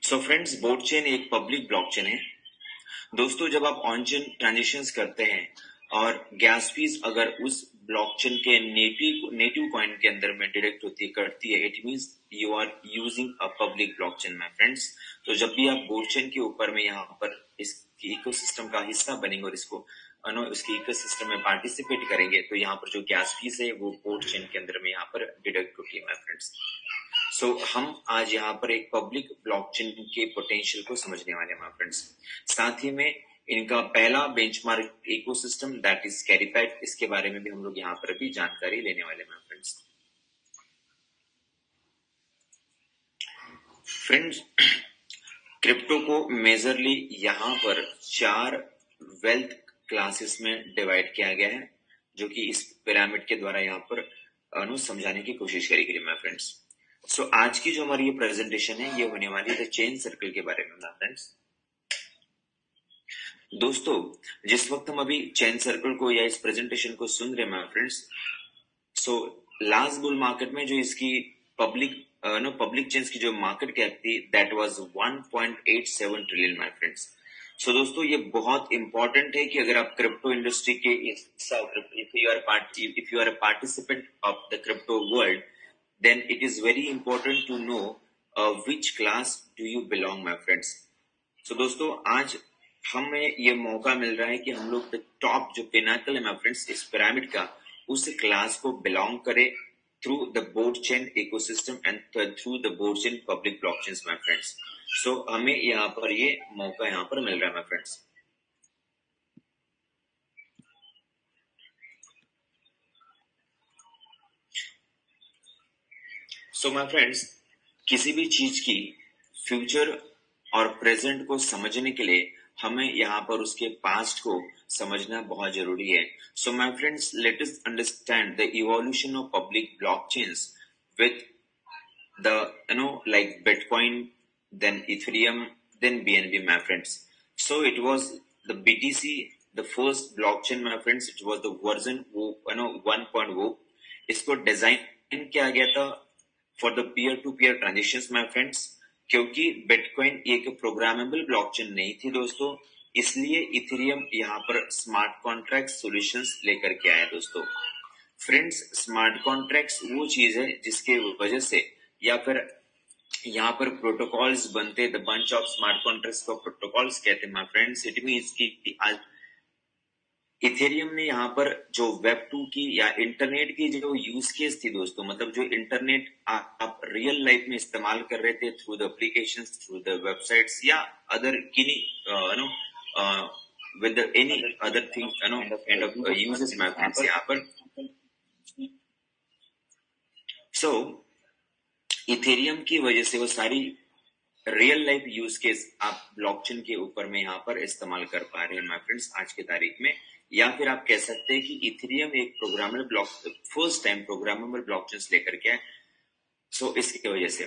So friends, board chain एक public blockchain है। दोस्तों, जब आप ऑन चेन ट्रांजेक्शंस करते हैं और गैस फीस अगर उस ब्लॉकचेन के नेटिव कॉइन के अंदर में डायरेक्ट करती है, it means you are using a public blockchain my friends. तो जब भी आप बोर्ड चेन के ऊपर में यहाँ पर इसकी इकोसिस्टम का हिस्सा बनेंगे और इसको उसके इकोसिस्टम में पार्टिसिपेट करेंगे, तो यहाँ पर जो गैस फीस है वो बोर्ड चेन के अंदर में यहाँ पर डिडक्ट होती है माय फ्रेंड्स। सो हम आज यहाँ पर एक पब्लिक ब्लॉकचेन के पोटेंशियल को समझने वाले हैं माय फ्रेंड्स। साथ ही में इनका पहला बेंचमार्क इकोसिस्टम दैट इज कैरीपैड, इसके बारे में भी हम लोग यहाँ पर भी जानकारी लेने वाले हैं फ्रेंड्स। फ्रेंड्स, क्रिप्टो को मेजरली यहाँ पर 4 वेल्थ क्लासेस में डिवाइड किया गया है, जो कि इस पिरामिड के द्वारा यहाँ पर समझाने की कोशिश करी गई माय फ्रेंड्स। सो आज की जो हमारी ये प्रेजेंटेशन है, ये होने वाली है चेन सर्कल के बारे में फ्रेंड्स। दोस्तों, जिस वक्त हम अभी चेन सर्कल को या इस प्रेजेंटेशन को सुन रहे हैं friends, so last bull market में जो इसकी पब्लिक चेन्स की जो मार्केट कैप थी, that was 1.87 trillion my friends. So दोस्तों, ये बहुत इंपॉर्टेंट है कि अगर आप क्रिप्टो इंडस्ट्री के if you are a participant of the crypto world, then it is very important to know which class do you belong my friends। so दोस्तों, आज हमें ये मौका मिल रहा है कि हम लोग टॉप जो पिनाकल है माय फ्रेंड्स इस पिरामिड का, उस क्लास को बिलोंग करें through the board chain ecosystem and through the board chain public blockchains my friends. So हमें यहाँ पर ये मौका यहाँ पर मिल रहा है my friends. So my friends, किसी भी चीज की फ्यूचर और प्रेजेंट को समझने के लिए हमें यहाँ पर उसके पास्ट को समझना बहुत जरूरी है। So my friends, late us understand the evolution of public blockchains with the like Bitcoin, then Ethereum, then BNB my friends। so it was the BTC, the first blockchain my friends। it was the version 1.0। इसको design किया गया था for the peer to peer transactions my friends, क्योंकि bitcoin एक programmable blockchain नहीं थी दोस्तों, इसलिए इथेरियम यहाँ पर स्मार्ट कॉन्ट्रैक्ट सॉल्यूशंस लेकर के आया दोस्तों। फ्रेंड्स, स्मार्ट कॉन्ट्रैक्ट्स वो चीज है जिसके वजह से या फिर यहाँ पर प्रोटोकॉल्स बनते, the bunch of smart contracts को प्रोटोकॉल्स कहते हैं माय फ्रेंड्स। इट मींस कि आज इथेरियम ने यहाँ पर जो वेब 2 की या इंटरनेट की जो यूज केस थी दोस्तों, मतलब जो इंटरनेट आप रियल लाइफ में इस्तेमाल कर रहे थे through the applications, through the websites या अदर किनी with any other thing kind of uses my friends यहाँ पर। सो इथेरियम की वजह से वो सारी रियल लाइफ यूज केस आप ब्लॉकचेन के ऊपर में यहाँ पर इस्तेमाल कर पा रहे हैं माय फ्रेंड्स आज की तारीख में। या फिर आप कह सकते हैं कि इथेरियम एक programmable first time programmable blockchains लेकर के। सो इसकी वजह से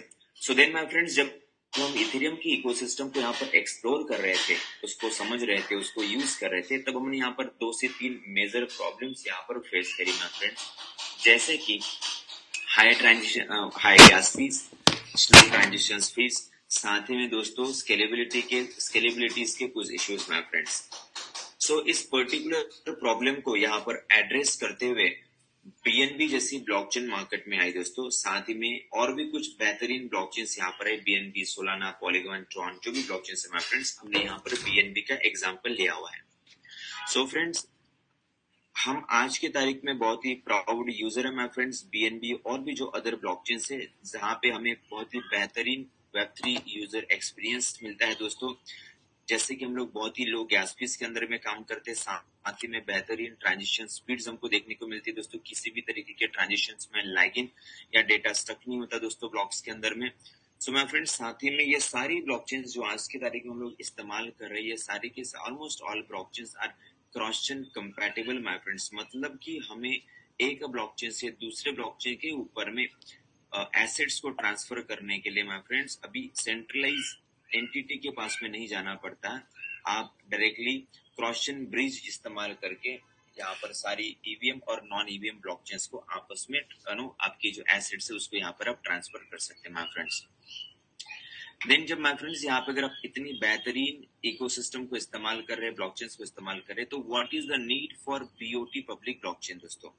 देन माय फ्रेंड्स, जब हम इथेरियम की इकोसिस्टम को यहाँ पर एक्सप्लोर कर रहे थे, उसको समझ रहे थे, उसको यूज कर रहे थे, तब हमने यहाँ पर 2 से 3 मेजर प्रॉब्लम्स यहाँ पर फेस करी माय फ्रेंड्स, जैसे कि high gas fees, slow transaction fees, साथ ही में दोस्तों स्केलेबिलिटीज के कुछ इश्यूज माय फ्रेंड्स। सो इस पर्टिकुलर प्रॉब्लम को यहाँ पर एड्रेस करते हुए बीएनबी जैसी ब्लॉकचेन मार्केट में आई दोस्तों। साथ ही में और भी कुछ बेहतरीन ब्लॉकचेन्स यहाँ पर है, बीएनबी, सोलाना, पॉलीगॉन, ट्रॉन, जो भी ब्लॉकचेन है माय फ्रेंड्स, हमने यहाँ पर बीएनबी का एग्जांपल लिया हुआ है। सो फ्रेंड्स, हम आज की तारीख में बहुत ही प्राउड यूजर है माय फ्रेंड्स बीएनबी और भी जो अदर ब्लॉकचेन्स है, जहां पे हमें बहुत ही बेहतरीन वेब3 यूजर एक्सपीरियंस मिलता है दोस्तों। जैसे कि हम लोग बहुत ही लो गैस फीस के अंदर में काम करते हैं, साथ ही में बेहतरीन ट्रांजेक्शन स्पीड्स हमको देखने को मिलती है दोस्तों। किसी भी तरीके के ट्रांजेक्शंस में लैगिंग या डेटा स्टक नहीं होता दोस्तों ब्लॉक्स के अंदर में। सो माय फ्रेंड्स, साथ ही में ये सारी ब्लॉकचेन्स जो आज की तारीख में हम लोग इस्तेमाल कर रहे हैं, सारी के almost all blockchains are cross chain compatible my friends. मतलब कि हमें एक ब्लॉकचेन से दूसरे ब्लॉकचेन के ऊपर में एसेट्स को ट्रांसफर करने के लिए माय फ्रेंड्स अभी सेंट्रलाइज एंटिटी के पास में नहीं जाना पड़ता। आप डायरेक्टली क्रॉस चेन ब्रिज इस्तेमाल करके यहाँ पर सारी ईवीएम और नॉन ईवीएम ब्लॉकचेन्स को आपस में आपकी जो एसेट्स है उसको यहाँ पर आप ट्रांसफर कर सकते हैं माय फ्रेंड्स। देन जब माय फ्रेंड्स यहाँ पे अगर आप इतनी बेहतरीन इकोसिस्टम को इस्तेमाल कर रहे हैं, ब्लॉकचेन को इस्तेमाल कर रहे हैं, तो what is the need for BOT public blockchain दोस्तों?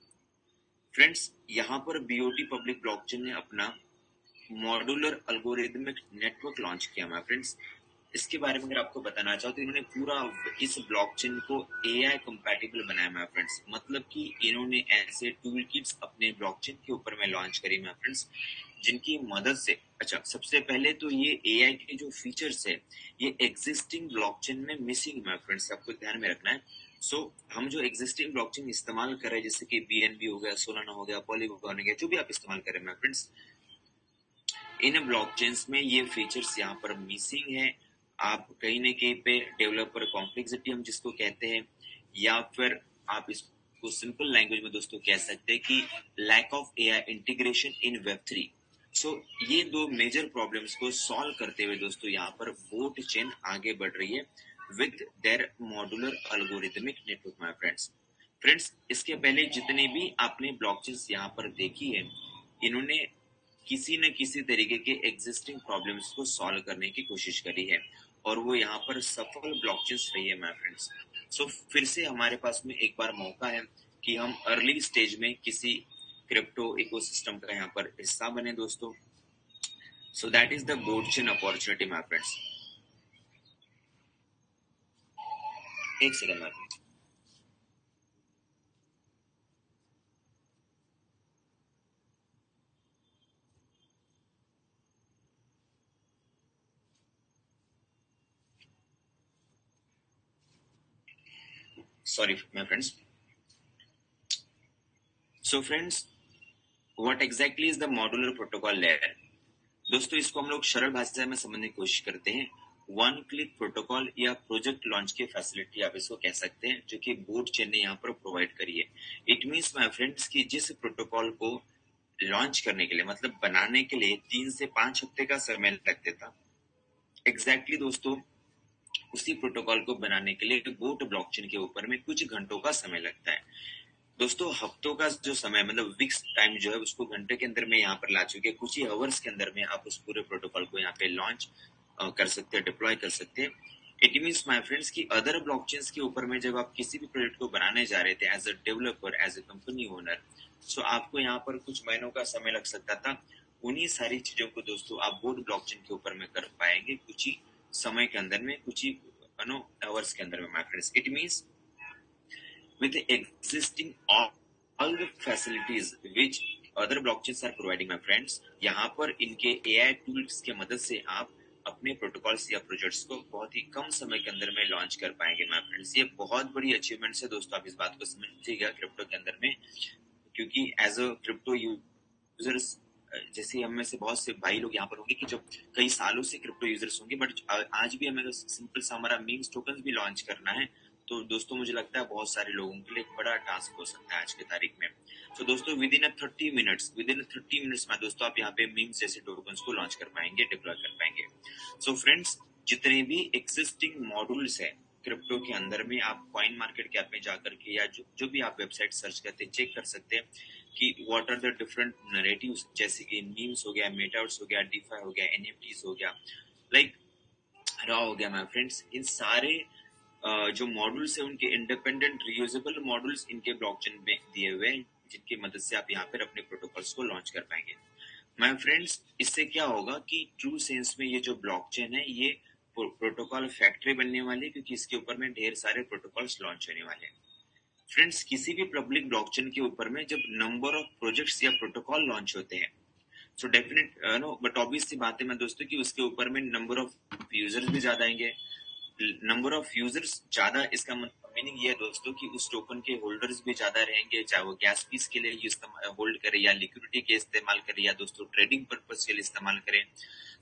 फ्रेंड्स यहाँ पर बीओटी पब्लिक ब्लॉकचेन ने अपना मॉड्यूलर अल्गोरिथमिक नेटवर्क लॉन्च किया माय फ्रेंड्स। इसके बारे में अगर आपको बताना चाहो तो इन्होंने पूरा इस ब्लॉकचेन को एआई कंपैटिबल बनाया माय फ्रेंड्स। मतलब कि इन्होंने ऐसे टूल किट्स अपने ब्लॉकचेन के ऊपर में लॉन्च करी माय फ्रेंड्स, जिनकी मदद से अच्छा सबसे पहले तो ये एआई के जो फीचर्स है ये एग्जिस्टिंग ब्लॉकचेन में मिसिंग माय फ्रेंड्स, आपको ध्यान में रखना है। सो हम जो एग्जिस्टिंग ब्लॉकचेन इस्तेमाल कर रहे हैं जैसे कि बीएनबी हो गया, सोलाना हो गया, पॉलीगॉन हो गया, जो भी आप इस्तेमाल करें माय फ्रेंड्स, इन ब्लॉकचेन्स में ये फीचर्स यहाँ पर मिसिंग है। आप कहीं न कहीं पे डेवलपर कॉम्प्लेक्सिटी हम जिसको कहते हैं, या फिर आप इसको सिंपल लैंग्वेज में दोस्तों कह सकते हैं कि lack of AI integration in web 3। सो ये दो मेजर प्रॉब्लम्स को सॉल्व करते हुए दोस्तों यहाँ पर बोट चेन आगे बढ़ रही है with their modular algorithmic network my friends. Friends इसके पहले जितने भी आपने ब्लॉकचेन्स यहाँ पर देखी है, इन्होंने किसी न किसी तरीके के एग्जिस्टिंग प्रॉब्लम्स को सॉल्व करने की कोशिश करी है, और वो यहाँ पर सफल ब्लॉकचेन्स रही है माय फ्रेंड्स। सो फिर से हमारे पास में एक बार मौका है कि हम अर्ली स्टेज में किसी क्रिप्टो इकोसिस्टम का यहाँ पर हिस्सा बने दोस्तों। So that is the golden opportunity my friends. एक second my friends. Sorry my friends. So friends what exactly is the modular protocol layer? दोस्तों इसको हम लोग सरल भाषा में समझने की कोशिश करते हैं। वन क्लिक प्रोटोकॉल या प्रोजेक्ट लॉन्च की फैसिलिटी आप इसको कह सकते हैं, जो कि बोट चेन ने यहाँ पर प्रोवाइड करी है। इट मीन्स माय फ्रेंड्स कि जिस प्रोटोकॉल को लॉन्च करने के लिए मतलब बनाने के लिए 3 से 5 हफ्ते का समय लगता था, एग्जैक्टली दोस्तों उसी प्रोटोकॉल को बनाने के लिए बोट ब्लॉकचेन के ऊपर में कुछ घंटों का समय लगता है दोस्तों। हफ्तों का जो समय मतलब वीक्स टाइम जो है उसको घंटे के अंदर में यहाँ पर ला चुके हैं। कुछ ही आवर्स के अंदर में आप उस पूरे प्रोटोकॉल को यहाँ पे लॉन्च कर सकते हैं, डिप्लॉय कर सकते हैं। इट मीन्स माय फ्रेंड्स कि अदर ब्लॉकचेन्स के ऊपर में जब आप किसी भी प्रोजेक्ट को बनाने जा रहे थे as a developer, as a company owner, so आपको यहाँ पर कुछ महीनों का समय लग सकता था। उन्हीं सारी चीजों को दोस्तों आप बोट ब्लॉकचेन के ऊपर में कर पाएंगे कुछ ही समय के अंदर में, कुछ ही आवर्स के अंदर में my friends. It means with the existing all the facilities which other blockchains are providing my friends, यहाँ पर इनके AI tools के मदद से आप अपने प्रोटोकॉल्स या प्रोजेक्ट्स को बहुत ही कम समय के अंदर में लॉन्च कर पाएंगे माय फ्रेंड्स। ये बहुत बड़ी अचीवमेंट है दोस्तों, आप इस बात को समझिएगा क्रिप्टो के अंदर में, क्योंकि एज अ क्रिप्टो यूजर्स जैसे हम में से बहुत से भाई लोग यहाँ पर होंगे कि जो कई सालों से क्रिप्टो यूजर्स होंगे, बट आज भी हमें सिंपल सा हमारा मीम्स टोकन भी लॉन्च करना है, तो दोस्तों मुझे लगता है बहुत सारे लोगों के लिए एक बड़ा टास्क हो सकता है आज की तारीख में। तो दोस्तों विद इन 30 मिनट्स में दोस्तों आप यहाँ पे मीम्स जैसे टोकन्स को लॉन्च कर पाएंगे, डिप्लॉय कर पाएंगे। सो फ्रेंड्स जितने भी एक्सिस्टिंग मॉड्यूल्स है क्रिप्टो के अंदर में, आप कॉइन मार्केट कैप में जाकर के या जो भी आप वेबसाइट सर्च करते हैं चेक कर सकते हैं कि what are the different narratives, जैसे कि मीम्स हो गया, मेटावर्स हो गया, डीफाई हो गया, एनएफटीज हो गया, लाइक रॉ हो गया माय फ्रेंड्स। इन सारे जो मॉड्यूल्स है उनके इंडिपेंडेंट रियूजेबल मॉड्यूल्स इनके ब्लॉकचेन में दिए हुए हैं, जिनकी मदद से आप यहाँ पर अपने प्रोटोकॉल्स को लॉन्च कर पाएंगे माय फ्रेंड्स। इससे क्या होगा कि ट्रू सेंस में ये जो ब्लॉकचेन है ये प्रोटोकॉल फैक्ट्री बनने वाली है, क्योंकि इसके ऊपर में ढेर सारे प्रोटोकॉल्स लॉन्च होने वाले हैं। फ्रेंड्स किसी भी पब्लिक ब्लॉकचेन के ऊपर में जब नंबर ऑफ प्रोजेक्ट्स या प्रोटोकॉल लॉन्च होते हैं, सो डेफिनेट नो बट ऑब्वियस सी बात है मैं दोस्तों कि उसके ऊपर में नंबर ऑफ यूजर्स भी ज्यादा आएंगे। नंबर ऑफ यूजर्स ज्यादा, इसका मीनिंग ये है दोस्तों कि उस टोकन के होल्डर्स भी ज्यादा रहेंगे, चाहे वो गैस फीस के लिए होल्ड करे या लिक्विडिटी के इस्तेमाल करे या दोस्तों ट्रेडिंग पर्पज के लिए इस्तेमाल करें।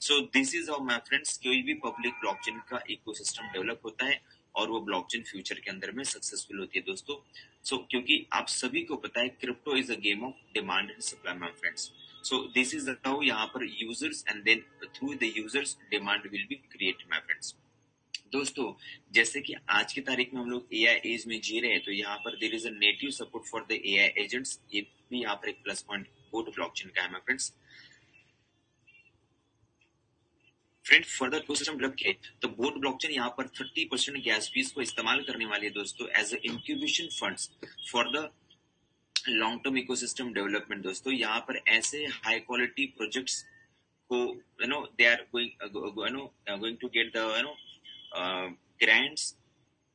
सो this is how my friends कोई भी पब्लिक ब्लॉकचेन का इकोसिस्टम डेवलप होता है और वो ब्लॉकचेन फ्यूचर के अंदर में सक्सेसफुल होती है दोस्तों। सो क्योंकि आप सभी को पता है crypto is a game of demand and supply my friends. So this is how यहाँ पर users and then through the users demand will be created my friends. दोस्तों जैसे कि आज की तारीख में हम लोग एआई एज में जी रहे हैं, तो यहाँ पर there is a native support for the AI agents, ये भी यहाँ पर एक प्लस पॉइंट बोट ब्लॉकचेन का है my friends. Friend further ecosystem develop किए तो बोट ब्लॉकचेन यहाँ पर 30% गैस फीस को इस्तेमाल करने वाली है दोस्तों as a incubation funds for the long term ecosystem development. दोस्तों यहाँ पर ऐसे हाई क्वालिटी प्रोजेक्ट्स को they are going to get the grants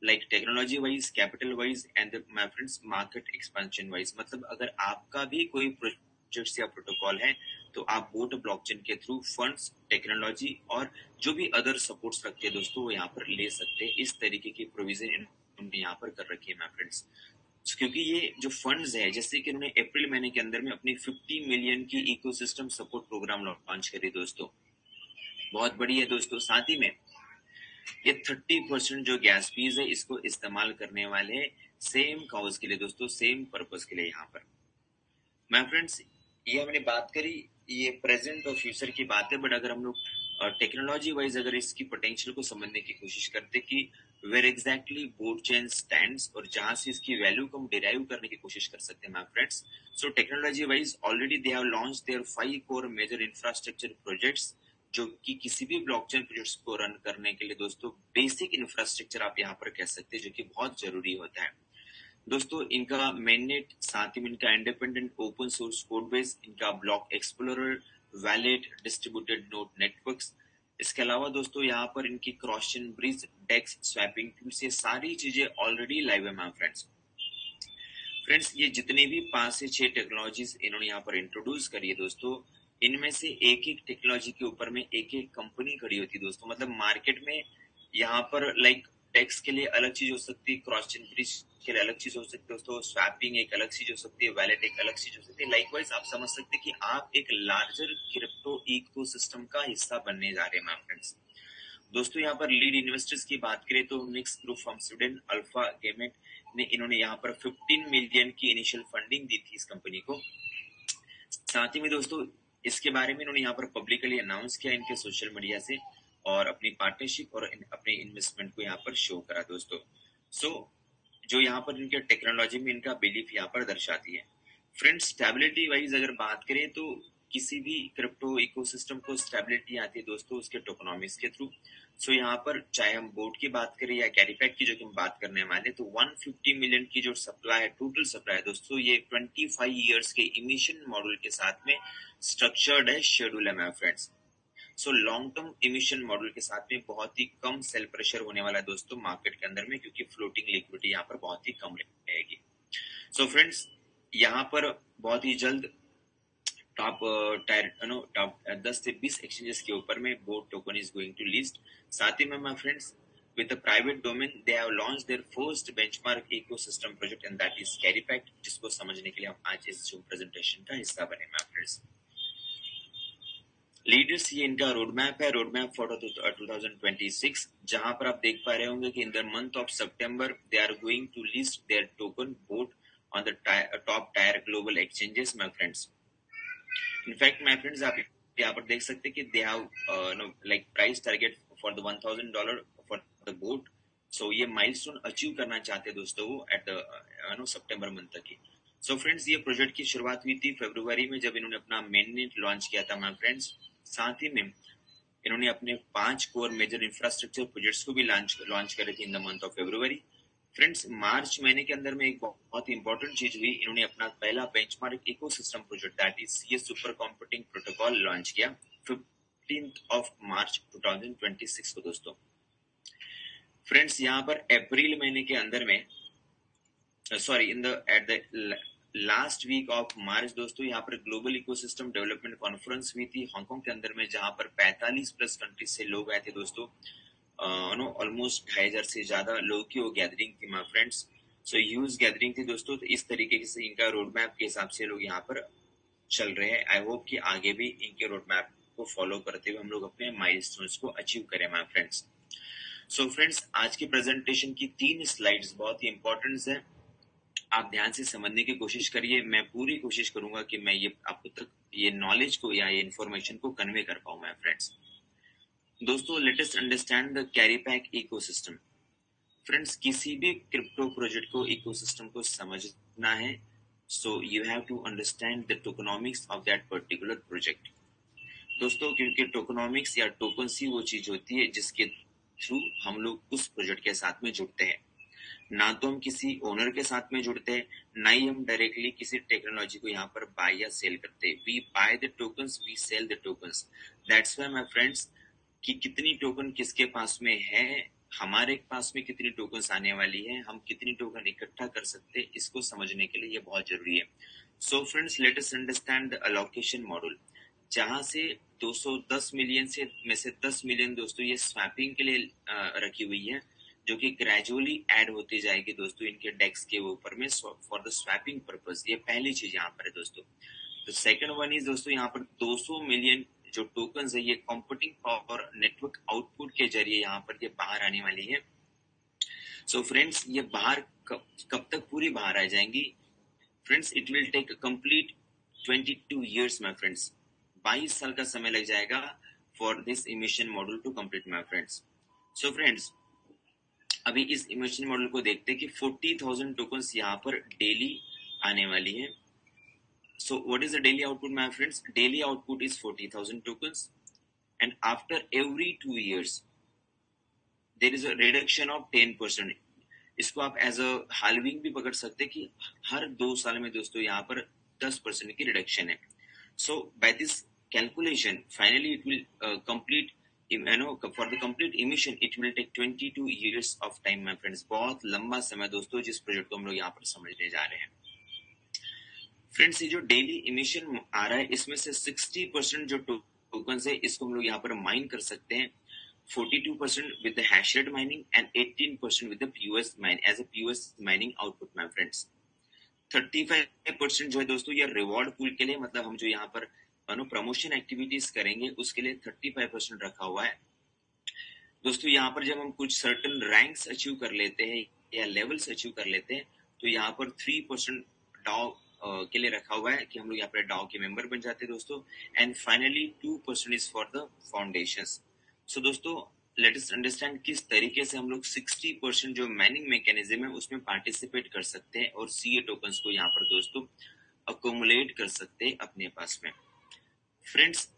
like technology wise, capital wise and my friends market expansion wise। मतलब अगर आपका भी कोई प्रोजेक्ट या प्रोटोकॉल है तो आप बोट ब्लॉकचेन के थ्रू फंड्स, टेक्नोलॉजी और जो भी अदर सपोर्ट्स रखते हैं दोस्तों वो यहाँ पर ले सकते हैं। इस तरीके की प्रोविजन इन्होंने यहाँ पर कर रखी है माय फ्रेंड्स। क्योंकि ये जो फंड्स है, जैसे कि उन्होंने अप्रैल महीने के अंदर में अपनी 50 मिलियन की इकोसिस्टम सपोर्ट प्रोग्राम लॉन्च करी दोस्तों, बहुत बड़ी है दोस्तों। साथ ही में ये 30% जो गैस फीस है इसको इस्तेमाल करने वाले सेम काउज के लिए दोस्तों, सेम पर्पस के लिए यहाँ पर। माय फ्रेंड्स ये हमने बात करी, ये प्रेजेंट और फ्यूचर की बात है, बट अगर हम लोग टेक्नोलॉजी वाइज अगर इसकी पोटेंशियल को समझने की कोशिश करते कि where exactly bot chain stands और जहां से इसकी वैल्यू को हम डिराइव करने की कोशिश कर सकते हैं my friends. So technology wise already they have launched their 5 core major infrastructure projects, जो कि किसी भी ब्लॉकचेन प्रोजेक्ट्स को रन करने के लिए दोस्तों बेसिक इंफ्रास्ट्रक्चर आप यहाँ पर कह सकते हैं, जो कि बहुत जरूरी होता है दोस्तों। इनका मेननेट, साथ ही में इनका independent open source code base, इनका block explorer, wallet, distributed node networks. इसके अलावा दोस्तों यहाँ पर इनकी cross chain bridge, DEX, swapping tools, ये सारी चीजें ऑलरेडी लाइव है माय फ्रेंड्स। ये जितने भी 5 से 6 टेक्नोलॉजीज इन्होंने यहाँ पर इंट्रोड्यूस करी है दोस्तों, इनमें से एक एक टेक्नोलॉजी के ऊपर में एक एक कंपनी खड़ी होती है दोस्तों। मतलब मार्केट में यहाँ पर लाइक टेक्स के लिए अलग चीज हो सकती है, क्रॉस चेन ब्रिज के लिए अलग चीज हो सकती है दोस्तों, स्वैपिंग एक अलग चीज हो सकती है, वैलेट एक अलग चीज हो सकती है। लाइकवाइज आप समझ सकते हैं कि आप एक लार्जर क्रिप्टो इकोसिस्टम का हिस्सा बनने जा रहे हैं माय फ्रेंड्स। दोस्तों यहाँ पर लीड इन्वेस्टर्स की बात करें तो mix group from Sweden, alpha gamete ने इन्होंने यहाँ पर 15 मिलियन की इनिशियल फंडिंग दी थी इस कंपनी को। साथ ही में दोस्तों इसके बारे में इन्होंने यहाँ पर पब्लिकली अनाउंस किया इनके सोशल मीडिया से और अपनी पार्टनरशिप और अपने इन्वेस्टमेंट को यहाँ पर शो करा दोस्तों। जो यहाँ पर इनके टेक्नोलॉजी में इनका बिलीफ यहाँ पर दर्शाती है। फ्रेंड्स स्टेबिलिटी वाइज अगर बात करें तो किसी भी क्रिप्टो इकोसिस्टम को स्टेबिलिटी आती है दोस्तों उसके टोकनॉमिक्स के थ्रू। यहाँ पर चाहे हम बोट की बात करें या कैरीपैक की जो कि हम बात करने वाले, तो 150 मिलियन की जो सप्लाई है, टोटल सप्लाई है दोस्तों, ये 25 इयर्स के इमिशन मॉडल के साथ में स्ट्रक्चर्ड है, शेड्यूल है my friends. Long term emission model के साथ में बहुत ही कम सेल प्रेशर होने वाला है दोस्तों मार्केट के अंदर में, क्योंकि फ्लोटिंग लिक्विडिटी यहाँ पर बहुत ही कम रहेगी। फ्रेंड्स यहाँ पर बहुत ही जल्द टॉप 10 से 20 एक्सचेंजेस के ऊपर में bot token is going to list. साथ ही में my friends with the private domain they have launched their first benchmark ecosystem project and that is Carrypack, जिसको समझने के लिए हम आज इस जूम प्रेजेंटेशन का हिस्सा बने माय फ्रेंड्स। लीडर्स ये इनका रोड मैप है, रोड मैप फॉर 2026, जहां पर आप देख पा रहे होंगे कि in the month of September they are going to list their token bot on the top tier global exchanges my friends. In fact my friends आप यहाँ पर देख सकते हैं कि they have like price target for the $1,000 for the bot. ये milestone achieve करना चाहते हैं दोस्तों वो एट द सितंबर मंथ तक की। फ्रेंड्स ये प्रोजेक्ट की शुरुआत हुई थी फरवरी में जब इन्होंने अपना मेननेट लॉन्च किया था माय फ्रेंड्स। साथ ही में इन्होंने अपने 5 कोर मेजर इंफ्रास्ट्रक्चर प्रोजेक्ट्स को भी लॉन्च करे थे in the month of February. Friends मार्च महीने के अंदर में एक बहुत ही इंपॉर्टेंट चीज हुई, इन्होंने अपना पहला benchmark ecosystem project that is CS super computing protocol launch किया 15th ऑफ मार्च 2026 को दोस्तों। फ्रेंड्स यहाँ पर अप्रैल महीने के अंदर में at the last week of March दोस्तों यहाँ पर ग्लोबल इकोसिस्टम डेवलपमेंट कॉन्फ्रेंस हुई थी हांगकांग के अंदर में, जहां पर 45 प्लस कंट्रीज से लोग आए थे दोस्तों। ऑलमोस्ट 2500 से ज्यादा लोग की वो गैदरिंग थी माय फ्रेंड्स। ह्यूज गैदरिंग थी दोस्तों। तो इस तरीके से इनका रोड मैप के हिसाब से लोग यहाँ पर चल रहे हैं। आई होप कि आगे भी इनके रोड मैप को फॉलो करते हुए हम लोग अपने माइलस्टोन्स को अचीव करें माय फ्रेंड्स। फ्रेंड्स आज की प्रेजेंटेशन की 3 स्लाइड्स बहुत ही इंपॉर्टेंट है, आप ध्यान से समझने की कोशिश करिए। मैं पूरी कोशिश करूंगा कि मैं ये आपको तक ये नॉलेज को या ये इन्फॉर्मेशन को कन्वे कर पाऊं माय फ्रेंड्स। दोस्तों let us understand the Carrypack ecosystem. Friends किसी भी क्रिप्टो प्रोजेक्ट को इकोसिस्टम को समझना है, so you have to understand the tokenomics of that particular project. दोस्तों, क्योंकि टोकनॉमिक्स या टोकन्स ही वो चीज होती है जिसके थ्रू हम लोग उस प्रोजेक्ट के साथ में जुड़ते हैं। ना तो हम किसी ओनर के साथ में जुड़ते हैं, ना ही हम डायरेक्टली किसी टेक्नोलॉजी को यहाँ पर बाय या सेल करते हैं। We buy the tokens, we sell the tokens. That's why my friends कि कितनी टोकन किसके पास में है, हमारे पास में कितनी टोकन्स आने वाली है, हम कितनी टोकन इकट्ठा कर सकते हैं, इसको समझने के लिए ये बहुत जरूरी है। So friends, late us understand the allocation model, जहां से 210 मिलियन में से 10 मिलियन दोस्तों ये स्वैपिंग के लिए रखी हुई है, जो कि ग्रेजुअली ऐड होती जाएगी दोस्तों इनके डेक्स के ऊपर में फॉर द स्वैपिंग पर्पस। ये पहली चीज यहाँ पर है दोस्तों। तो सेकंड वन इज दोस्तों यहाँ पर 200 मिलियन जो टोकन्स है ये कंप्यूटिंग पावर नेटवर्क आउटपुट के जरिए यहाँ पर ये बाहर आने वाली है। सो फ्रेंड्स, ये बाहर कब तक पूरी बाहर आ जाएंगी friends? It will take complete 22 years my friends. 22 साल का समय लग जाएगा for this emission model to complete my friends. So friends, अभी इस इमिशन मॉडल को देखते हैं कि 40,000 टोकन्स यहाँ पर डेली आने वाली है। So what is the daily output, my friends? Daily output is 40,000 tokens, and after every 2 years there is a reduction of 10%. इसको आप एज अ हाल्विंग भी पकड़ सकते हैं कि हर 2 साल में दोस्तों यहाँ पर 10% की रिडक्शन है। So by this calculation finally it will complete, for the complete emission it will take 22 years of time my friends. बहुत लंबा समय दोस्तों जिस प्रोजेक्ट को हम लोग यहाँ पर समझने जा रहे हैं। फ्रेंड्स, ये जो डेली इमिशन आ रहा है इसमें से 60% जो टोकन है इसको हम लोग यहाँ पर माइन कर सकते हैं। 42% with the hash rate mining and 18% with the POS mine as a POS mining output my friends. 35% जो है दोस्तों ये रिवॉर्ड पूल के लिए, मतलब हम जो यहाँ पर प्रमोशन एक्टिविटीज करेंगे उसके लिए 35% रखा हुआ है दोस्तों। यहाँ पर जब हम कुछ सर्टन रैंक्स अचीव कर लेते हैं या लेवल्स अचीव कर लेते हैं तो यहाँ पर 3% डाउ के लिए रखा हुआ है कि हम लोग यहाँ पर डाउ के मेंबर बन जाते हैं दोस्तों। And finally 2% is for the foundations. So दोस्तों, लेट अस अंडरस्टैंड किस तरीके से हम लोग 60% जो माइनिंग मैकेनिज्म है उसमें पार्टिसिपेट कर सकते हैं और सीए टोकन्स को यहाँ पर दोस्तों अकोमुलेट कर सकते हैं अपने पास में। फ्रेंड्स,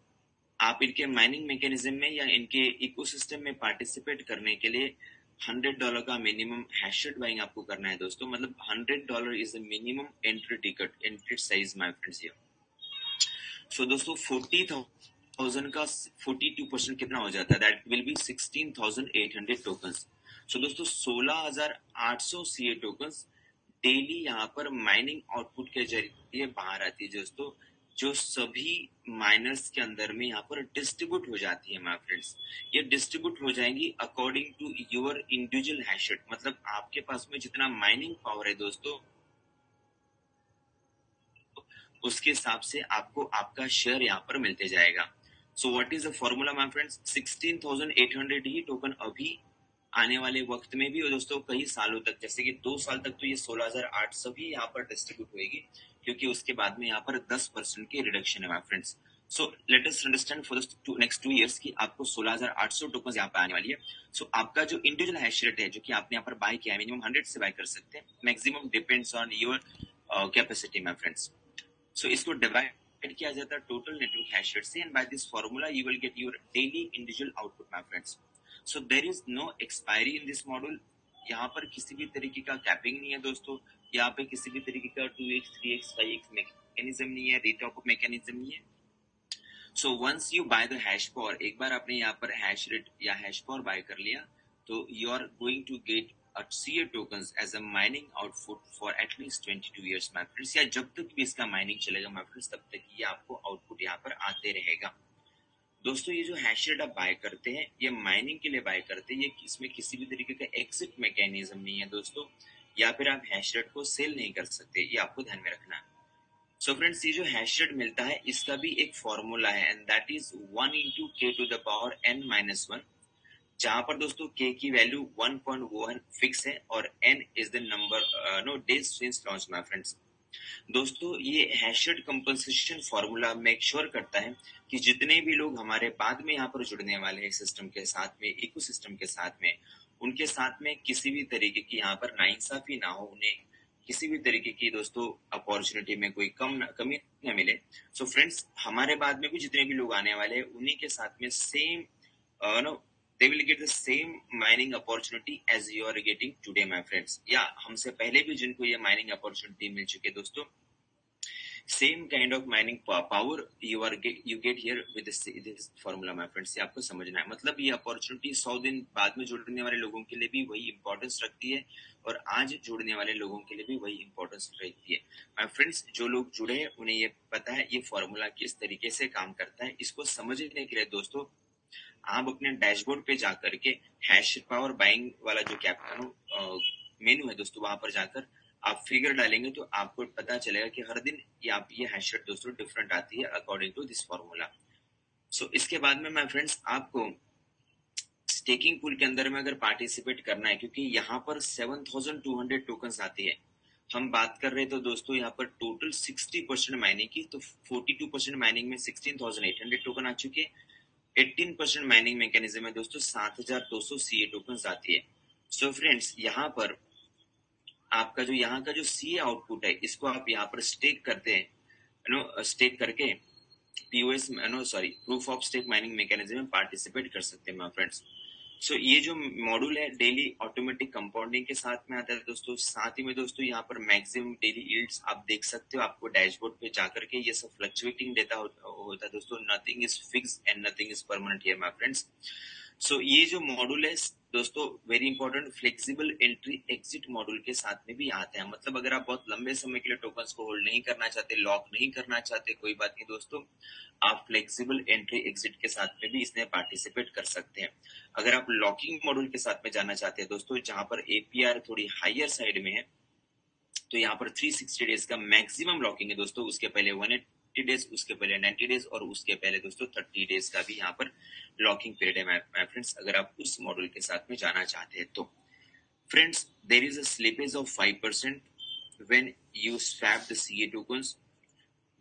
आप इनके माइनिंग मैकेनिज्म में या इनके इकोसिस्टम में पार्टिसिपेट करने के लिए $100 का मिनिमम हैश रेट बाइंग आपको करना है दोस्तों। मतलब $100 is the minimum entry ticket, entry size my friends here. So दोस्तों 40,000 का 42% कितना हो जाता है? That will be 16,800 tokens. So दोस्तों 16,800 सीए टोकन्स डेली यहाँ पर माइनिंग आउटपुट के जरिए बाहर आती है दोस्तों, जो सभी माइनर्स के अंदर में यहाँ पर डिस्ट्रीब्यूट हो जाती है माय फ्रेंड्स। ये डिस्ट्रीब्यूट हो जाएंगी according to your individual hash rate. मतलब आपके पास में जितना माइनिंग पावर है दोस्तों उसके हिसाब से आपको आपका शेयर यहाँ पर मिलते जाएगा। So what is the formula my friends? 16,800 he token अभी आने वाले वक्त में भी और दोस्तों कई सालों तक, जैसे कि 2 साल तक तो ये 16,800 भी यहाँ पर डिस्ट्रीब्यूट होगी, क्योंकि उसके बाद में यहाँ पर 10% की रिडक्शन है my friends. So let us understand for the next 2 years की आपको 16,800 टोकन यहाँ पर आने वाली है। सो आपका जो इंडिविजुअल हैश रेट है जो कि आपने यहाँ पर बाय किया है, मिनिमम 100 से बाय कर सकते हैं, maximum depends on your capacity my friends. So इसको डिवाइड किया जाता है टोटल नेटवर्क हैश रेट से, and by this formula you will get your daily individual output my friends. So there is no expiry in this model. यहाँ पर किसी भी तरीके का कैपिंग नहीं है दोस्तों। यहाँ पे किसी भी तरीके का 2x 3x 5x मैकेनिज्म नहीं है, रीटॉप मैकेनिज्म नहीं है। So once you buy the hash power, एक बार आपने यहाँ पर हैश रेट या हैश पावर बाय कर लिया तो you are going to get CA tokens as a mining output for at least 22 years my friends। या जब तक भी इसका माइनिंग चलेगा my friends तब तक ये आपको आउटपुट यहाँ पर आते रहेगा दोस्तों। ये जो हैश रेट आप बाय करते हैं ये माइनिंग के लिए बाय करते हैं, ये इसमें किसी भी तरीके का एग्जिट मैकेनिज्म नहीं है दोस्तों, या फिर आप हैश रेट को सेल नहीं कर सकते, ये आपको ध्यान में रखना है। सो फ्रेंड्स, ये जो हैश रेट मिलता है इसका भी एक फॉर्मूला है and that is 1 into k to the power n-1, जहां पर दोस्तों k की वैल्यू 1.1 फिक्स है और n is the number days since launch my friends. दोस्तों ये hash rate compensation formula make sure करता है कि जितने भी लोग हमारे बाद में यहाँ पर जुड़ने वाले हैं सिस्टम के साथ में, इकोसिस्टम के साथ में, उनके साथ में किसी भी तरीके की यहाँ पर नाइंसाफी ना हो, उन्हें किसी भी तरीके की दोस्तों अपॉर्चुनिटी में कोई कमी न मिले। सो फ्रेंड्स, हमारे बाद में भी जितने भी लोग आने वाले हैं उन्हीं के साथ में same no they will get the same mining opportunity as you are getting today my friends। या हमसे पहले भी जिनको ये माइनिंग अपॉर्चुनिटी मिल चुके दोस्तों, same kind of mining power you get here with this formula my friends। ये आपको समझना है। मतलब ये अपॉर्चुनिटी 100 दिन बाद में जुड़ने वाले लोगों के लिए भी वही इंपॉर्टेंस रखती है और आज जुड़ने वाले लोगों के लिए भी वही इंपॉर्टेंस रखती है माय फ्रेंड्स। जो लोग जुड़े हैं उन्हें ये पता है ये फॉर्मूला किस तरीके से काम करता है। इसको समझने के लिए दोस्तों आप अपने डैशबोर्ड पे जाकर के हैश पावर बाइंग वाला जो कैप्टन मेनू है दोस्तों, वहां पर जाकर आप फिगर डालेंगे तो आपको पता चलेगा कि हर दिन ये हैश रेट दोस्तों डिफरेंट आती है अकॉर्डिंग टू दिस फॉर्मूला। सो इसके बाद में माय फ्रेंड्स आपको स्टेकिंग पूल के अंदर में अगर पार्टिसिपेट करना है, क्योंकि यहाँ पर 7200 टोकन्स आती है। हम बात कर रहे तो दोस्तों यहाँ पर टोटल 60% माइनिंग की, तो 42% माइनिंग में 16,800 टोकन आ चुके हैं। 18% माइनिंग मैकेनिज्म में दोस्तों 7,200 सीए टोकन्स आती है। सो फ्रेंड्स, यहाँ पर आपका जो यहाँ का जो सीए आउटपुट है इसको आप यहाँ पर स्टेक करते हैं, स्टेक करके POS proof of stake mining mechanism में पार्टिसिपेट कर सकते हैं माय फ्रेंड्स। सो ये जो मॉड्यूल है डेली ऑटोमेटिक कंपाउंडिंग के साथ में आता है दोस्तों। साथ ही में दोस्तों यहाँ पर मैक्सिमम डेली यील्ड्स आप देख सकते हो। आपको डैशबोर्ड पे जाकर के ये सब फ्लक्चुएटिंग डेटा होता है दोस्तों। Nothing is fix and nothing is permanent here my friends. So ये जो मॉड्यूल है दोस्तों very important, flexible entry exit module के साथ में भी आते हैं। मतलब अगर आप बहुत लंबे समय के लिए टोकन्स को होल्ड नहीं करना चाहते, लॉक नहीं करना चाहते, कोई बात नहीं दोस्तों, आप फ्लेक्सिबल एंट्री एग्जिट के साथ में भी इसमें पार्टिसिपेट कर सकते हैं। अगर आप लॉकिंग मॉड्यूल के साथ में जाना चाहते हैं दोस्तों, जहां पर एपीआर थोड़ी हायर साइड में है, तो यहाँ पर 360 डेज का मैक्सिमम लॉकिंग है दोस्तों। उसके पहले 180 डेज, उसके पहले 90 डेज और उसके पहले दोस्तों 30 डेज का भी यहाँ पर लॉकिंग पीरियड है माय फ्रेंड्स, अगर आप उस मॉड्यूल के साथ में जाना चाहते हैं तो। Friends, there is a slippage of 5% when you swap the CA tokens.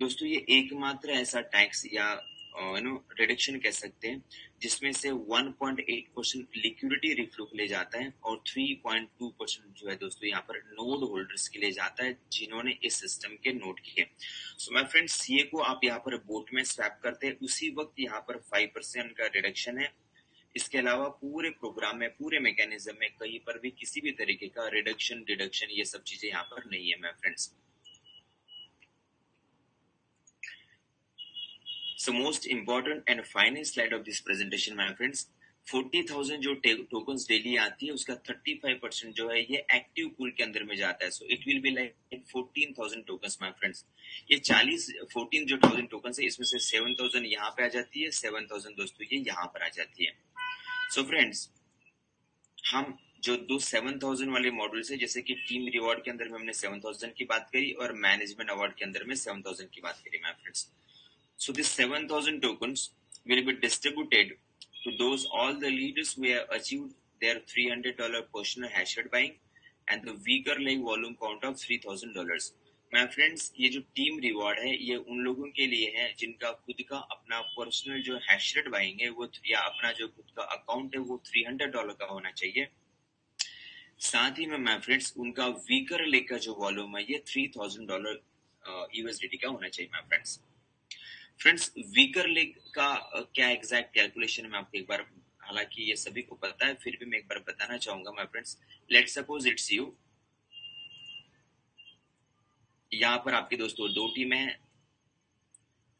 दोस्तों ये एकमात्र ऐसा टैक्स या रिडक्शन कह सकते हैं जिसमें से 1.8% लिक्विडिटी रिफ्लो के लिए जाता है और 3.2% जो है दोस्तों यहाँ पर नोड होल्डर्स के लिए जाता है जिन्होंने इस सिस्टम के नोड किए। सो माय फ्रेंड्स, सीए को आप यहाँ पर बोट में स्वैप करते हैं उसी वक्त यहाँ पर 5% का रिडक्शन है। इसके अलावा पूरे प्रोग्राम में, पूरे मैकेनिज्म में कहीं पर भी किसी भी तरीके का रिडक्शन डिडक्शन ये सब चीजें यहाँ पर नहीं है my friends. So most important and final slide of this presentation my friends, 40,000 जो टोकन्स डेली आती है उसका 35% जो है ये एक्टिव पूल के अंदर में जाता है। So it will be like 14,000 tokens my friends. ये 14,000 टोकन्स है, इसमें से 7,000 यहाँ पे आ जाती है, 7,000 दोस्तों ये यहाँ पर आ जाती है। सो फ्रेंड्स, हम जो दो 7,000 वाले मॉडल्स है, जैसे कि टीम रिवॉर्ड के अंदर में हमने 7,000 की बात करी और मैनेजमेंट अवार्ड के अंदर में 7,000 की बात करी my friends. So these 7,000 tokens will be distributed to those all the leaders who have achieved their $300 personal hash rate buying and the weaker leg volume count of $3,000। My friends, ये जो team reward है ये उन लोगों के लिए है जिनका खुद का अपना पर्सनल जो हैश रेट बाइंग है वो या अपना जो खुद का अकाउंट है वो $300 का होना चाहिए। साथ ही में माय फ्रेंड्स उनका वीकर लेग का जो वॉल्यूम है ये $3,000 यूएसडीटी का होना चाहिए my friends. Friends, weaker leg का क्या एग्जैक्ट कैलकुलेशन मैं आपको एक बार, हालांकि ये सभी को पता है फिर भी मैं एक बार बताना चाहूंगा my friends. Let's suppose it's you, यहाँ पर आपके दोस्तों दो टीमें हैं।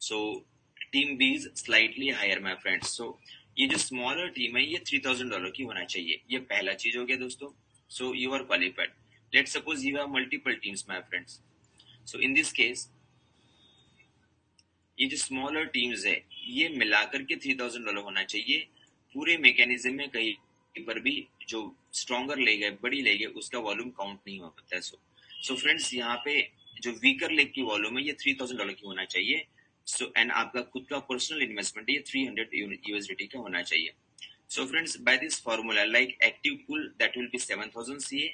So team B is slightly higher my friends. So ये जो स्मॉलर टीम है ये $3,000 की होना चाहिए, ये पहला चीज हो गया दोस्तों। So you are qualified. Let's suppose you have multiple teams my friends. So in this case ये जो स्मॉलर टीम्स है ये मिलाकर के $3,000 होना चाहिए। पूरे मैकेनिज्म में कहीं पर भी जो स्ट्रॉन्गर लेग है, बड़ी लेग है, उसका वॉल्यूम काउंट नहीं होता है। सो फ्रेंड्स, यहाँ पे जो वीकर लेग की वॉल्यूम है ये $3,000 की होना चाहिए। सो एंड आपका खुद का पर्सनल इन्वेस्टमेंट ये 300 यूएसडीटी का होना चाहिए। So friends, by this formula like active pool that will be 7,000 CA,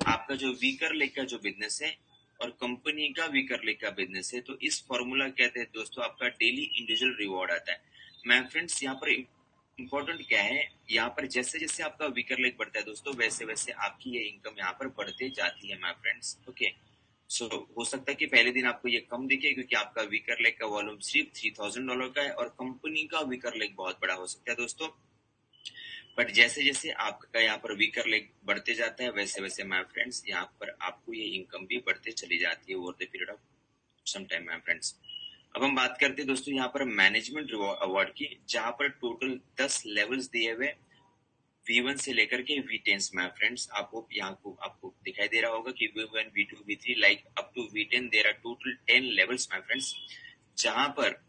आपका जो वीकर लेग का जो बिजनेस है और कंपनी का वीकर लेग का बिजनेस है, तो इस फॉर्मूला कहते हैं दोस्तों आपका डेली इंडिविजुअल रिवॉर्ड आता है। मैं फ्रेंड्स यहाँ पर इंपॉर्टेंट क्या है यहाँ पर, जैसे जैसे आपका वीकर लेग बढ़ता है दोस्तों, वैसे वैसे आपकी ये इनकम यहाँ पर बढ़ते जाती है माय फ्रेंड्स। ओके, सो हो सकता है कि पहले दिन आपको ये कम दिखे क्योंकि आपका वीकर लेग का वॉल्यूम सिर्फ $3000 का है और कंपनी का वीकर लेग बहुत बड़ा हो सकता है दोस्तों। बट जैसे जैसे आपका यहाँ पर वीकर लेग बढ़ते जाता है, वैसे वैसे माय फ्रेंड्स यहाँ पर आपको ये इनकम भी बढ़ते चली जाती है over the period of some time my friends. अब हम बात करते हैं दोस्तों यहाँ पर मैनेजमेंट अवार्ड की, जहां पर टोटल 10 लेवल्स दिए हुए V1 से लेकर के V10 माय फ्रेंड्स। आपको यहाँ को आपको दिखाई दे रहा होगा कि V1, V2, V3 like up to V10 there are total 10 levels my friends, जहां पर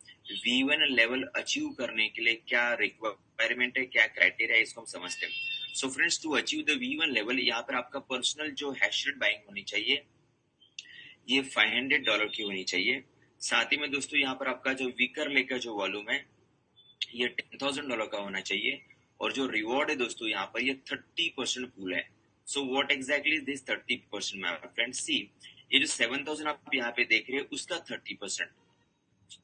V1 लेवल अचीव करने के लिए क्या रिक्वायरमेंट है, क्या क्राइटेरिया है, इसको हम समझते हैं। So friends, to achieve the V1 level, यहाँ पर आपका पर्सनल जो हैश रेट बाइंग होनी चाहिए ये $500 की होनी चाहिए। साथ ही में दोस्तों यहाँ पर आपका जो वीकर लेग का जो वॉल्यूम है ये $10,000 का होना चाहिए, और जो रिवॉर्ड है दोस्तों यहाँ पर ये 30% पूल है। So what exactly is this 30% my friends? See, ये जो 7,000 आप यहाँ पे देख रहे हैं उसका 30%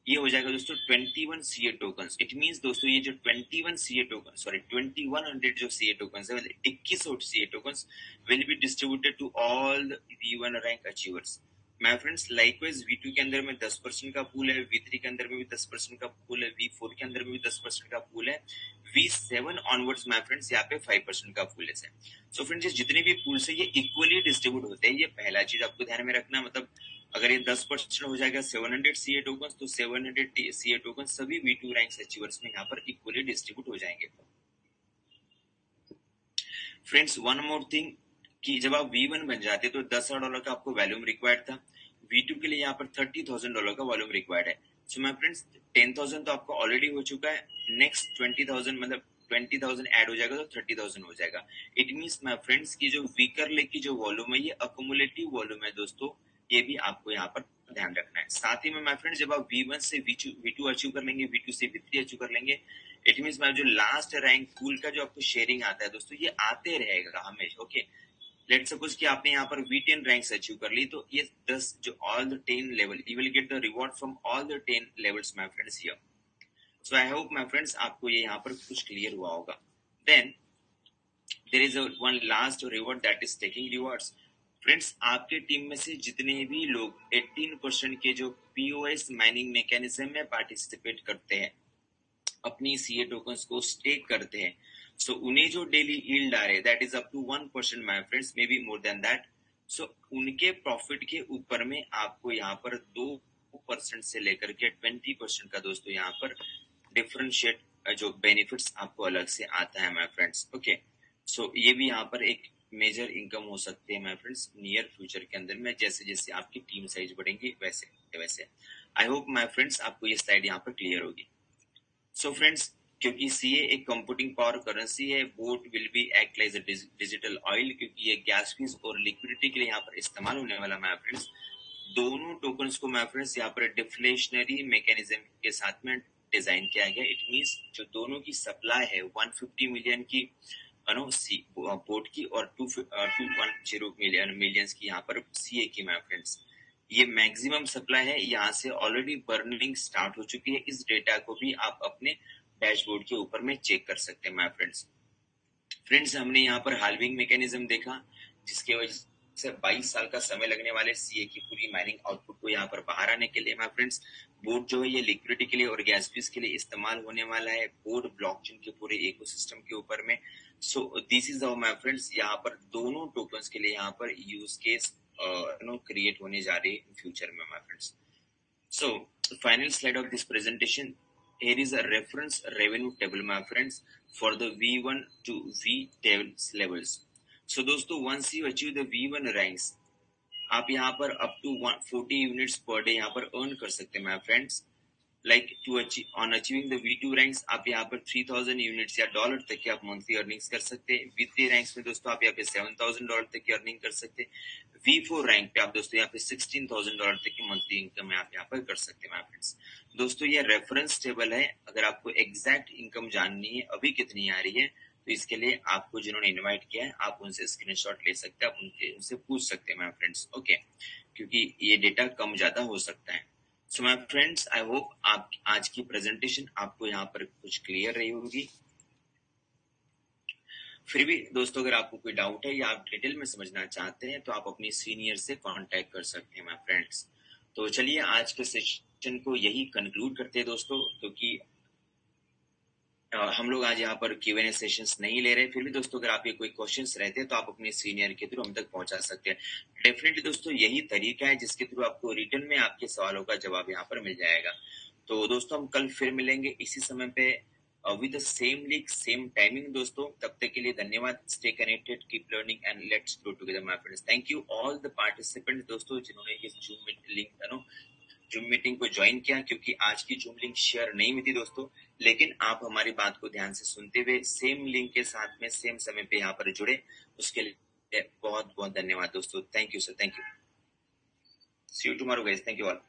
ये हो जाएगा दोस्तों 21 CA टोकन्स। इट मींस दोस्तों ये जो 21 CA टोकन, सॉरी 2100 जो CA टोकन्स है, 2100 CA tokens will be distributed to all V1 rank achievers my friends. Likewise V2 के अंदर में 10% का पूल है, V3 के अंदर में भी 10% का पूल है, V4 के अंदर में भी 10% का पूल है, V7 ऑनवर्ड्स माय फ्रेंड्स यहाँ पे 5% का पूल है। सो फ्रेंड्स, जितने भी पूल्स है ये इक्वली डिस्ट्रीब्यूट होते हैं, ये पहला चीज आपको ध्यान में रखना। मतलब अगर ये 10% हो जाएगा 700 CA टोकन, तो 700 CA टोकन सभी V2 रैंक अचीवर्स में यहाँ पर इक्वली डिस्ट्रीब्यूट हो जाएंगे। फ्रेंड्स, वन मोर थिंग कि जब आप V1 बन जाते तो $10,000 का आपको वॉल्यूम रिक्वायर्ड था, V2 के लिए यहाँ पर $30,000 का वॉल्यूम रिक्वायर्ड है। सो माय फ्रेंड्स, 10,000 तो आपका ऑलरेडी हो चुका है, नेक्स्ट 20,000 मतलब 20,000 ऐड हो जाएगा तो 30,000 हो जाएगा। इट मींस माय फ्रेंड्स की जो वीकर लेग की जो वॉल्यूम है ये अक्यूमुलेटिव वॉल्यूम है दोस्तों, ये भी आपको यहाँ पर ध्यान रखना है। साथ ही में माय फ्रेंड्स, जब आप V1 से V2 अचीव कर लेंगे, V2 से V3 अचीव कर लेंगे, इट मींस जो लास्ट रैंक पूल का जो आपको शेयरिंग आता है दोस्तों, ये आते रहेगा हमेशा। ओके, लेट सपोज कि आपने यहाँ पर V10 रैंक्स अचीव कर ली, तो ये 10 जो all the 10 level, you will get the reward from all the 10 levels my friends here. So I hope my friends आपको ये यहाँ पर कुछ क्लियर हुआ होगा। Then there is one last reward that is taking rewards. Friends, आपके team में से जितने भी लोग 18% के जो POS माइनिंग मैकेनिज्म में पार्टिसिपेट करते हैं, अपनी CA टोकन्स को स्टेक करते हैं, सो उन्हें जो डेली यील्ड आ रहे हैं that is up to 1% my friends, may be more than that. So उनके प्रॉफिट के ऊपर में आपको यहाँ पर 2% से लेकर के 20% का दोस्तों यहाँ पर डिफरेंशिएट जो बेनिफिट्स आपको अलग से आता है माय फ्रेंड्स। ओके, सो ये भी यहाँ पर एक मेजर इनकम हो सकती है माय फ्रेंड्स नियर फ्यूचर के अंदर में, जैसे जैसे आपकी टीम साइज बढ़ेंगी वैसे वैसे। आई होप माय फ्रेंड्स आपको ये स्लाइड यहाँ पर क्लियर होगी। सो फ्रेंड्स, क्योंकि CA एक कंप्यूटिंग पावर करेंसी है, boat will be act like digital oil, क्योंकि ये गैस फीस और लिक्विडिटी के लिए यहाँ पर इस्तेमाल होने वाला माय फ्रेंड्स। दोनों टोकन्स को माय फ्रेंड्स यहाँ पर डिफ्लेशनरी मैकेनिज्म के साथ में डिजाइन किया गया। इट मींस जो दोनों की सप्लाई है 150 मिलियन की बोट की और 210 मिलियंस की यहाँ पर CA की माय फ्रेंड्स, ये मैक्सिमम सप्लाई है, यहाँ से ऑलरेडी बर्निंग स्टार्ट हो चुकी है। इस डेटा को भी आप अपने डैशबोर्ड के ऊपर में चेक कर सकते हैं माय फ्रेंड्स, हमने यहाँ पर हाल्विंग मैकेनिज्म देखा, जिसके वजह से 22 साल का समय लगने वाले CA की पूरी माइनिंग आउटपुट को यहाँ पर बाहर आने के लिए माय फ्रेंड्स, बोर्ड जो है ये लिक्विडिटी के लिए और गैस फीस के लिए इस्तेमाल होने वाला है बोर्ड ब्लॉकचेन के पूरे इकोसिस्टम के ऊपर में। सो this is how my friends यहाँ पर दोनों टोकन्स के लिए यहाँ पर यूज केस क्रिएट होने जा रही है फ्यूचर में my friends. So, final slide of this presentation. Here is a reference revenue table, my friends, for the V1 to V10 levels. So, दोस्तों, once you achieve the V1 ranks, आप यहाँ पर up to 140 units per day यहाँ पर earn कर सकते हैं, my friends. Like to achieve on achieving the V2 ranks, आप यहाँ पर 3,000 यूनिट्स या डॉलर तक की आप मंथली अर्निंग्स कर सकते हैं। V3 रैंक्स में दोस्तों आप यहाँ पे $7,000 तक की अर्निंग कर सकते हैं। V4 रैंक पे आप दोस्तों यहाँ पे $16,000 तक की मंथली इनकम आप यहाँ पर कर सकते हैं माय फ्रेंड्स। दोस्तों, ये रेफरेंस टेबल है, अगर आपको एग्जैक्ट इनकम जाननी है अभी कितनी आ रही है, तो इसके लिए आपको जिन्होंने इन्वाइट किया है आप उनसे स्क्रीनशॉट ले सकते हैं, आप उनसे पूछ सकते हैं माय फ्रेंड्स। ओके, क्योंकि ये डेटा कम ज्यादा हो सकता है। So my friends, I hope आप आज की प्रेजेंटेशन आपको यहाँ पर कुछ क्लियर रही होगी। फिर भी दोस्तों अगर आपको कोई डाउट है या आप डिटेल में समझना चाहते हैं तो आप अपनी सीनियर से कांटेक्ट कर सकते हैं माय फ्रेंड्स। तो चलिए आज के सेशन को यही कंक्लूड करते हैं दोस्तों, क्योंकि हम लोग आज यहाँ पर Q&A सेशंस नहीं ले रहे। फिर भी दोस्तों अगर आपके कोई क्वेश्चंस रहते हैं तो आप अपने सीनियर के थ्रू हम तक पहुंचा सकते हैं। डेफिनेटली दोस्तों यही तरीका है जिसके थ्रू आपको रिटर्न में आपके सवालों का जवाब यहाँ पर मिल जाएगा। तो दोस्तों हम कल फिर मिलेंगे इसी समय पे with the same link same timing दोस्तों। तब तक के लिए धन्यवाद। Stay connected, keep learning and let's grow together my friends. Thank you all the participants दोस्तों जिन्होंने इस जूम मीटिंग को ज्वाइन किया, क्योंकि आज की जूम लिंक शेयर नहीं हुई थी दोस्तों, लेकिन आप हमारी बात को ध्यान से सुनते हुए सेम लिंक के साथ में सेम समय पे यहाँ पर जुड़े, उसके लिए बहुत बहुत धन्यवाद दोस्तों। Thank you sir, thank you. See you tomorrow guys, thank you all.